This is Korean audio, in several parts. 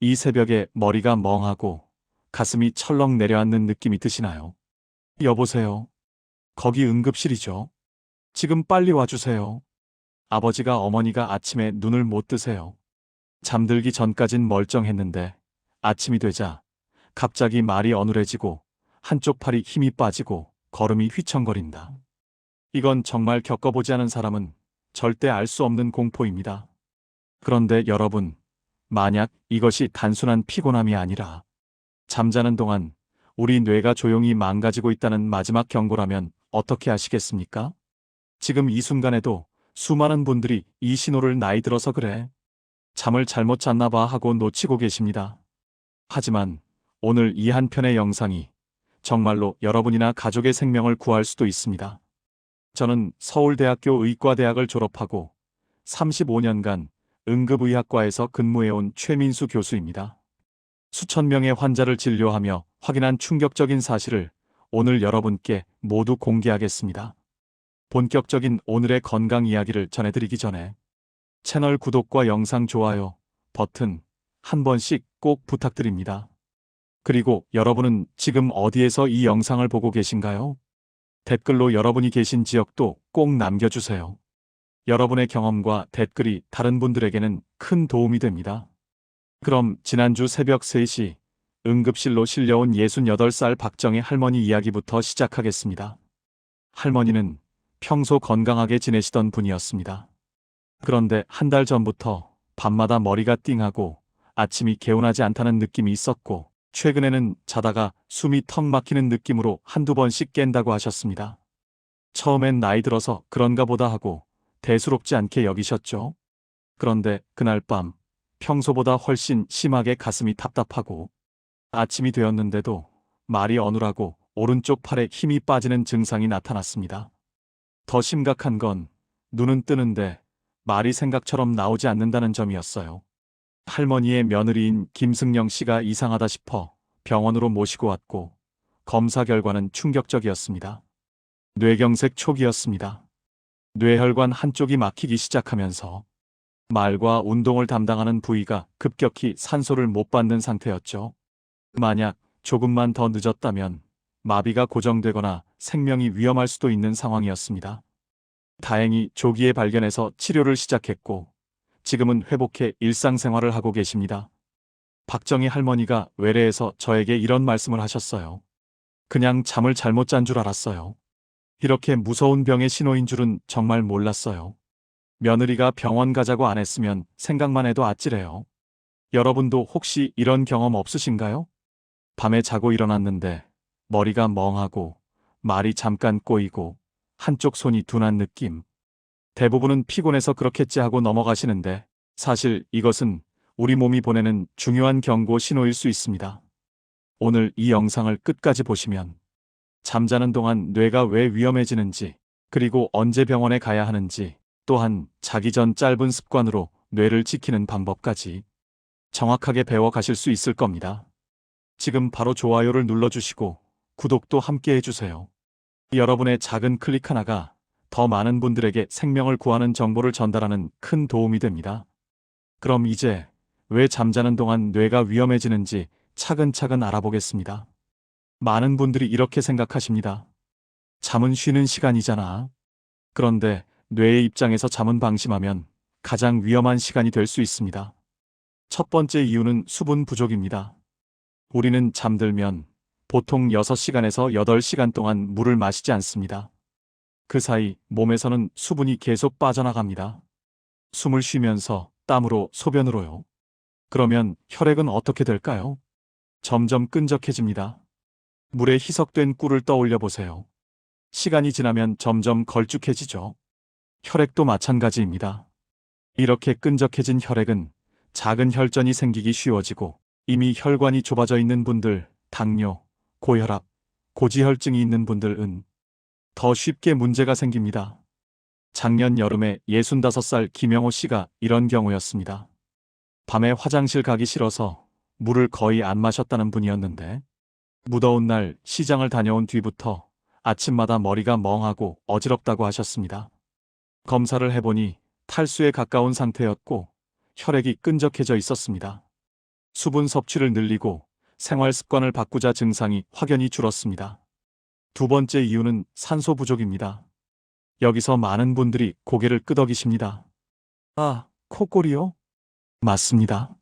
이 새벽에 머리가 멍하고 가슴이 철렁 내려앉는 느낌이 드시나요? 여보세요. 거기 응급실이죠. 지금 빨리 와주세요. 아버지가 어머니가 아침에 눈을 못 뜨세요. 잠들기 전까진 멀쩡했는데 아침이 되자 갑자기 말이 어눌해지고 한쪽 팔이 힘이 빠지고 걸음이 휘청거린다. 이건 정말 겪어보지 않은 사람은 절대 알 수 없는 공포입니다. 그런데 여러분, 만약 이것이 단순한 피곤함이 아니라 잠자는 동안 우리 뇌가 조용히 망가지고 있다는 마지막 경고라면 어떻게 하시겠습니까? 지금 이 순간에도 수많은 분들이 이 신호를 나이 들어서 그래, 잠을 잘못 잤나 봐 하고 놓치고 계십니다. 하지만 오늘 이 한 편의 영상이 정말로 여러분이나 가족의 생명을 구할 수도 있습니다. 저는 서울대학교 의과대학을 졸업하고 35년간 응급의학과에서 근무해온 최민수 교수입니다. 수천 명의 환자를 진료하며 확인한 충격적인 사실을 오늘 여러분께 모두 공개하겠습니다. 본격적인 오늘의 건강 이야기를 전해드리기 전에 채널 구독과 영상 좋아요 버튼 한 번씩 꼭 부탁드립니다. 그리고 여러분은 지금 어디에서 이 영상을 보고 계신가요? 댓글로 여러분이 계신 지역도 꼭 남겨주세요. 여러분의 경험과 댓글이 다른 분들에게는 큰 도움이 됩니다. 그럼 지난주 새벽 3시 응급실로 실려온 68살 박정희 할머니 이야기부터 시작하겠습니다. 할머니는 평소 건강하게 지내시던 분이었습니다. 그런데 한 달 전부터 밤마다 머리가 띵하고 아침이 개운하지 않다는 느낌이 있었고, 최근에는 자다가 숨이 턱 막히는 느낌으로 한두 번씩 깬다고 하셨습니다. 처음엔 나이 들어서 그런가 보다 하고 대수롭지 않게 여기셨죠. 그런데 그날 밤 평소보다 훨씬 심하게 가슴이 답답하고 아침이 되었는데도 말이 어눌하고 오른쪽 팔에 힘이 빠지는 증상이 나타났습니다. 더 심각한 건 눈은 뜨는데 말이 생각처럼 나오지 않는다는 점이었어요. 할머니의 며느리인 김승영 씨가 이상하다 싶어 병원으로 모시고 왔고, 검사 결과는 충격적이었습니다. 뇌경색 초기였습니다. 뇌혈관 한쪽이 막히기 시작하면서 말과 운동을 담당하는 부위가 급격히 산소를 못 받는 상태였죠. 만약 조금만 더 늦었다면 마비가 고정되거나 생명이 위험할 수도 있는 상황이었습니다. 다행히 조기에 발견해서 치료를 시작했고, 지금은 회복해 일상생활을 하고 계십니다. 박정희 할머니가 외래에서 저에게 이런 말씀을 하셨어요. 그냥 잠을 잘못 잔 줄 알았어요. 이렇게 무서운 병의 신호인 줄은 정말 몰랐어요. 며느리가 병원 가자고 안 했으면 생각만 해도 아찔해요. 여러분도 혹시 이런 경험 없으신가요? 밤에 자고 일어났는데 머리가 멍하고 말이 잠깐 꼬이고 한쪽 손이 둔한 느낌. 대부분은 피곤해서 그렇겠지 하고 넘어가시는데, 사실 이것은 우리 몸이 보내는 중요한 경고 신호일 수 있습니다. 오늘 이 영상을 끝까지 보시면 잠자는 동안 뇌가 왜 위험해지는지, 그리고 언제 병원에 가야 하는지, 또한 자기 전 짧은 습관으로 뇌를 지키는 방법까지 정확하게 배워 가실 수 있을 겁니다. 지금 바로 좋아요를 눌러주시고 구독도 함께 해주세요. 여러분의 작은 클릭 하나가 더 많은 분들에게 생명을 구하는 정보를 전달하는 큰 도움이 됩니다. 그럼 이제 왜 잠자는 동안 뇌가 위험해지는지 차근차근 알아보겠습니다. 많은 분들이 이렇게 생각하십니다. 잠은 쉬는 시간이잖아. 그런데 뇌의 입장에서 잠은 방심하면 가장 위험한 시간이 될 수 있습니다. 첫 번째 이유는 수분 부족입니다. 우리는 잠들면 보통 6시간에서 8시간 동안 물을 마시지 않습니다. 그 사이 몸에서는 수분이 계속 빠져나갑니다. 숨을 쉬면서 땀으로 소변으로요. 그러면 혈액은 어떻게 될까요? 점점 끈적해집니다. 물에 희석된 꿀을 떠올려 보세요. 시간이 지나면 점점 걸쭉해지죠. 혈액도 마찬가지입니다. 이렇게 끈적해진 혈액은 작은 혈전이 생기기 쉬워지고, 이미 혈관이 좁아져 있는 분들, 당뇨, 고혈압, 고지혈증이 있는 분들은 더 쉽게 문제가 생깁니다. 작년 여름에 65살 김영호 씨가 이런 경우였습니다. 밤에 화장실 가기 싫어서 물을 거의 안 마셨다는 분이었는데, 무더운 날 시장을 다녀온 뒤부터 아침마다 머리가 멍하고 어지럽다고 하셨습니다. 검사를 해보니 탈수에 가까운 상태였고 혈액이 끈적해져 있었습니다. 수분 섭취를 늘리고 생활 습관을 바꾸자 증상이 확연히 줄었습니다. 두 번째 이유는 산소 부족입니다. 여기서 많은 분들이 고개를 끄덕이십니다. 아, 코골이요? 맞습니다.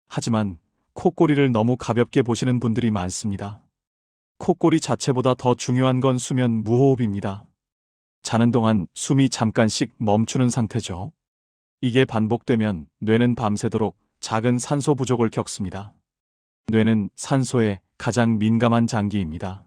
하지만 코골이를 너무 가볍게 보시는 분들이 많습니다. 코골이 자체보다 더 중요한 건 수면 무호흡입니다. 자는 동안 숨이 잠깐씩 멈추는 상태죠. 이게 반복되면 뇌는 밤새도록 작은 산소 부족을 겪습니다. 뇌는 산소에 가장 민감한 장기입니다.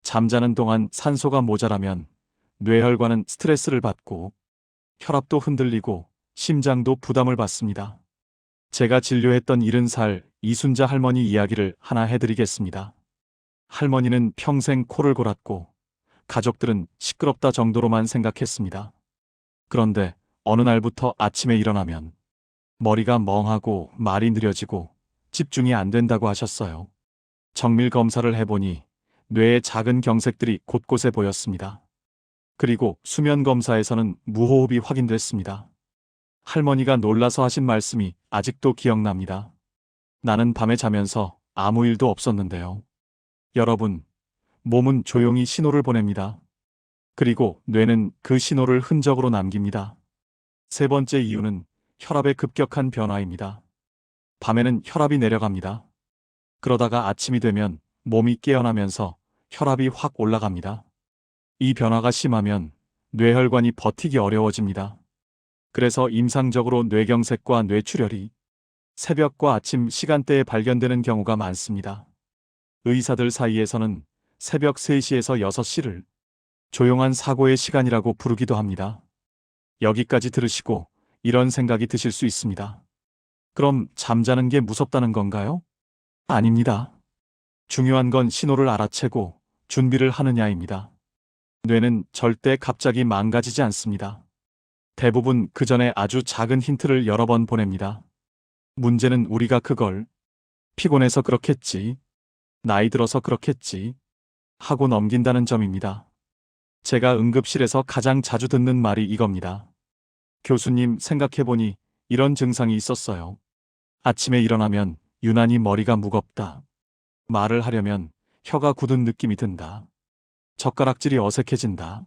잠자는 동안 산소가 모자라면 뇌혈관은 스트레스를 받고 혈압도 흔들리고 심장도 부담을 받습니다. 제가 진료했던 70살 이순자 할머니 이야기를 하나 해드리겠습니다. 할머니는 평생 코를 골았고 가족들은 시끄럽다 정도로만 생각했습니다. 그런데 어느 날부터 아침에 일어나면 머리가 멍하고 말이 느려지고 집중이 안 된다고 하셨어요. 정밀 검사를 해보니 뇌의 작은 경색들이 곳곳에 보였습니다. 그리고 수면 검사에서는 무호흡이 확인됐습니다. 할머니가 놀라서 하신 말씀이 아직도 기억납니다. 나는 밤에 자면서 아무 일도 없었는데요. 여러분, 몸은 조용히 신호를 보냅니다. 그리고 뇌는 그 신호를 흔적으로 남깁니다. 세 번째 이유는 혈압의 급격한 변화입니다. 밤에는 혈압이 내려갑니다. 그러다가 아침이 되면 몸이 깨어나면서 혈압이 확 올라갑니다. 이 변화가 심하면 뇌혈관이 버티기 어려워집니다. 그래서 임상적으로 뇌경색과 뇌출혈이 새벽과 아침 시간대에 발견되는 경우가 많습니다. 의사들 사이에서는 새벽 3시에서 6시를 조용한 사고의 시간이라고 부르기도 합니다. 여기까지 들으시고 이런 생각이 드실 수 있습니다. 그럼 잠자는 게 무섭다는 건가요? 아닙니다. 중요한 건 신호를 알아채고 준비를 하느냐입니다. 뇌는 절대 갑자기 망가지지 않습니다. 대부분 그 전에 아주 작은 힌트를 여러 번 보냅니다. 문제는 우리가 그걸 피곤해서 그렇겠지, 나이 들어서 그렇겠지 하고 넘긴다는 점입니다. 제가 응급실에서 가장 자주 듣는 말이 이겁니다. 교수님, 생각해보니 이런 증상이 있었어요. 아침에 일어나면 유난히 머리가 무겁다. 말을 하려면 혀가 굳은 느낌이 든다. 젓가락질이 어색해진다.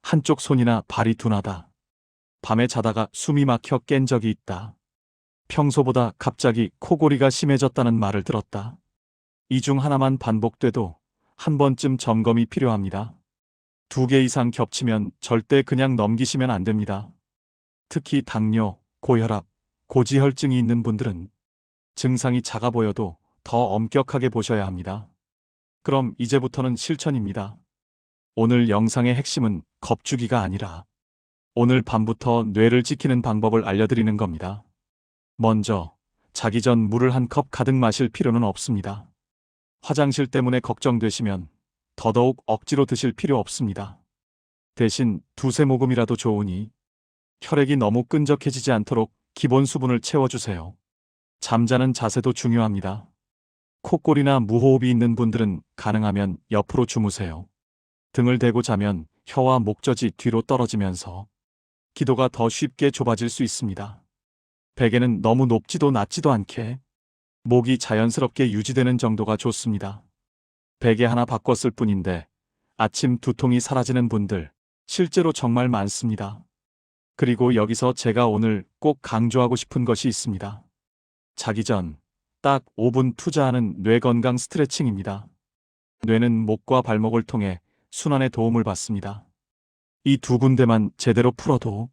한쪽 손이나 발이 둔하다. 밤에 자다가 숨이 막혀 깬 적이 있다. 평소보다 갑자기 코골이가 심해졌다는 말을 들었다. 이 중 하나만 반복돼도 한 번쯤 점검이 필요합니다. 2개 이상 겹치면 절대 그냥 넘기시면 안 됩니다. 특히 당뇨, 고혈압, 고지혈증이 있는 분들은 증상이 작아 보여도 더 엄격하게 보셔야 합니다. 그럼 이제부터는 실천입니다. 오늘 영상의 핵심은 겁주기가 아니라 오늘 밤부터 뇌를 지키는 방법을 알려드리는 겁니다. 먼저, 자기 전 물을 한 컵 가득 마실 필요는 없습니다. 화장실 때문에 걱정되시면 더더욱 억지로 드실 필요 없습니다. 대신 2-3모금이라도 좋으니 혈액이 너무 끈적해지지 않도록 기본 수분을 채워주세요. 잠자는 자세도 중요합니다. 콧골이나 무호흡이 있는 분들은 가능하면 옆으로 주무세요. 등을 대고 자면 혀와 목젖이 뒤로 떨어지면서 기도가 더 쉽게 좁아질 수 있습니다. 베개는 너무 높지도 낮지도 않게 목이 자연스럽게 유지되는 정도가 좋습니다. 베개 하나 바꿨을 뿐인데 아침 두통이 사라지는 분들 실제로 정말 많습니다. 그리고 여기서 제가 오늘 꼭 강조하고 싶은 것이 있습니다. 자기 전 딱 5분 투자하는 뇌 건강 스트레칭입니다. 뇌는 목과 발목을 통해 순환에 도움을 받습니다. 이 2군데만 제대로 풀어도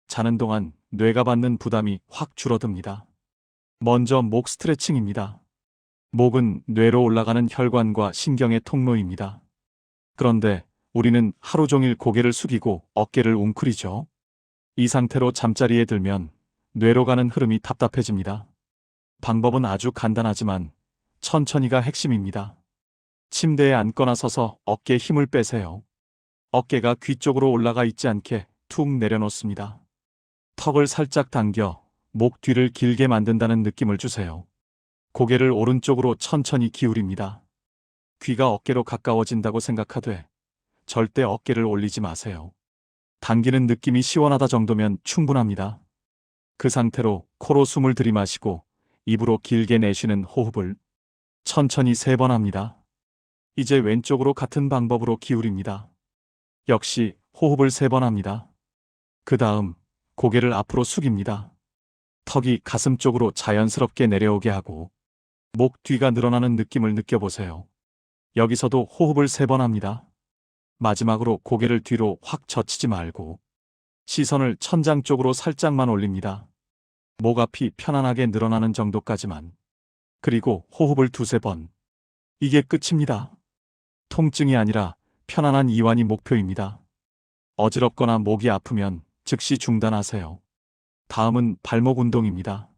자는 동안 뇌가 받는 부담이 확 줄어듭니다. 먼저 목 스트레칭입니다. 목은 뇌로 올라가는 혈관과 신경의 통로입니다. 그런데 우리는 하루 종일 고개를 숙이고 어깨를 웅크리죠. 이 상태로 잠자리에 들면 뇌로 가는 흐름이 답답해집니다. 방법은 아주 간단하지만 천천히가 핵심입니다. 침대에 앉거나 서서 어깨에 힘을 빼세요. 어깨가 귀 쪽으로 올라가 있지 않게 툭 내려놓습니다. 턱을 살짝 당겨 목 뒤를 길게 만든다는 느낌을 주세요. 고개를 오른쪽으로 천천히 기울입니다. 귀가 어깨로 가까워진다고 생각하되 절대 어깨를 올리지 마세요. 당기는 느낌이 시원하다 정도면 충분합니다. 그 상태로 코로 숨을 들이마시고 입으로 길게 내쉬는 호흡을 천천히 3번 합니다. 이제 왼쪽으로 같은 방법으로 기울입니다. 역시 호흡을 3번 합니다. 그 다음 고개를 앞으로 숙입니다. 턱이 가슴 쪽으로 자연스럽게 내려오게 하고 목 뒤가 늘어나는 느낌을 느껴보세요. 여기서도 호흡을 3번 합니다. 마지막으로 고개를 뒤로 확 젖히지 말고 시선을 천장 쪽으로 살짝만 올립니다. 목 앞이 편안하게 늘어나는 정도까지만. 그리고 호흡을 2~3번. 이게 끝입니다. 통증이 아니라 편안한 이완이 목표입니다. 어지럽거나 목이 아프면 즉시 중단하세요. 다음은 발목 운동입니다.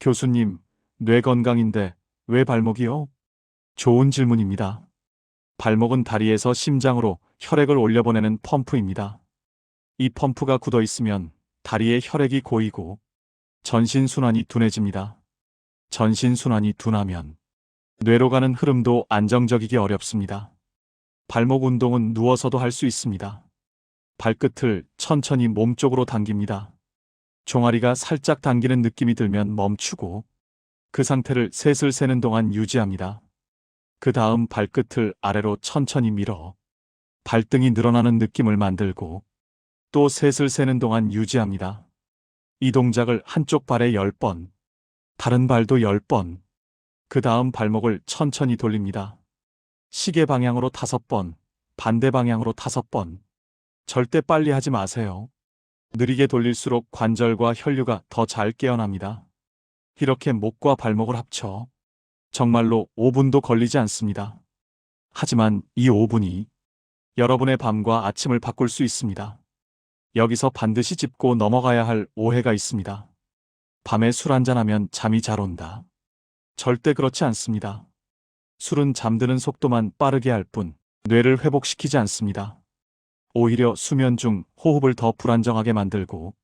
교수님, 뇌 건강인데 왜 발목이요? 좋은 질문입니다. 발목은 다리에서 심장으로 혈액을 올려보내는 펌프입니다. 이 펌프가 굳어 있으면 다리에 혈액이 고이고 전신순환이 둔해집니다. 전신순환이 둔하면 뇌로 가는 흐름도 안정적이기 어렵습니다. 발목 운동은 누워서도 할 수 있습니다. 발끝을 천천히 몸쪽으로 당깁니다. 종아리가 살짝 당기는 느낌이 들면 멈추고 그 상태를 셋을 세는 동안 유지합니다. 그 다음 발끝을 아래로 천천히 밀어 발등이 늘어나는 느낌을 만들고 또 셋을 세는 동안 유지합니다. 이 동작을 한쪽 발에 10번, 다른 발도 10번, 그 다음 발목을 천천히 돌립니다. 시계 방향으로 5번, 반대 방향으로 5번. 절대 빨리 하지 마세요. 느리게 돌릴수록 관절과 혈류가 더 잘 깨어납니다. 이렇게 목과 발목을 합쳐 정말로 5분도 걸리지 않습니다. 하지만 이 5분이 여러분의 밤과 아침을 바꿀 수 있습니다. 여기서 반드시 짚고 넘어가야 할 오해가 있습니다. 밤에 술 한잔하면 잠이 잘 온다. 절대 그렇지 않습니다. 술은 잠드는 속도만 빠르게 할 뿐 뇌를 회복시키지 않습니다. 오히려 수면 중 호흡을 더 불안정하게 만들고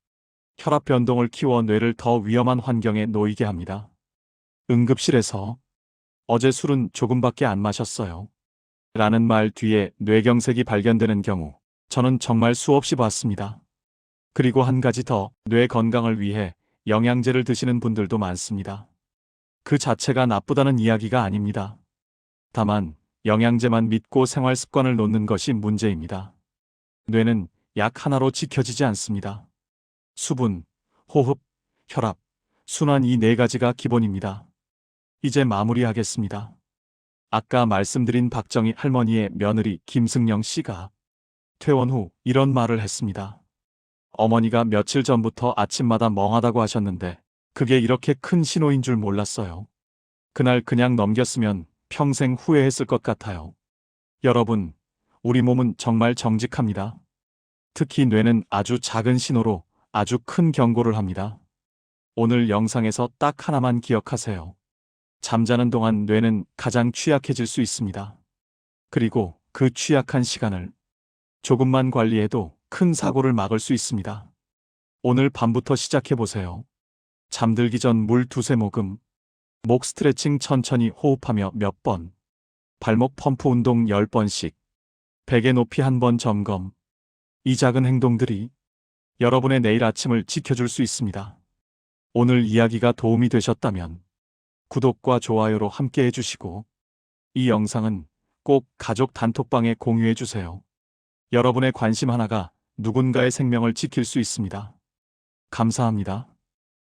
혈압 변동을 키워 뇌를 더 위험한 환경에 놓이게 합니다. 응급실에서 어제 술은 조금밖에 안 마셨어요. 라는 말 뒤에 뇌경색이 발견되는 경우 저는 정말 수없이 봤습니다. 그리고 한 가지 더, 뇌 건강을 위해 영양제를 드시는 분들도 많습니다. 그 자체가 나쁘다는 이야기가 아닙니다. 다만 영양제만 믿고 생활 습관을 놓는 것이 문제입니다. 뇌는 약 하나로 지켜지지 않습니다. 수분, 호흡, 혈압, 순환 이 4가지가 기본입니다. 이제 마무리하겠습니다. 아까 말씀드린 박정희 할머니의 며느리 김승영 씨가 퇴원 후 이런 말을 했습니다. 어머니가 며칠 전부터 아침마다 멍하다고 하셨는데 그게 이렇게 큰 신호인 줄 몰랐어요. 그날 그냥 넘겼으면 평생 후회했을 것 같아요. 여러분, 우리 몸은 정말 정직합니다. 특히 뇌는 아주 작은 신호로 아주 큰 경고를 합니다. 오늘 영상에서 딱 하나만 기억하세요. 잠자는 동안 뇌는 가장 취약해질 수 있습니다. 그리고 그 취약한 시간을 조금만 관리해도 큰 사고를 막을 수 있습니다. 오늘 밤부터 시작해보세요. 잠들기 전 물 2~3모금, 목 스트레칭 천천히 호흡하며 몇 번, 발목 펌프 운동 10번씩, 베개 높이 1번 점검. 이 작은 행동들이 여러분의 내일 아침을 지켜줄 수 있습니다. 오늘 이야기가 도움이 되셨다면 구독과 좋아요로 함께 해주시고 이 영상은 꼭 가족 단톡방에 공유해주세요. 여러분의 관심 하나가 누군가의 생명을 지킬 수 있습니다. 감사합니다.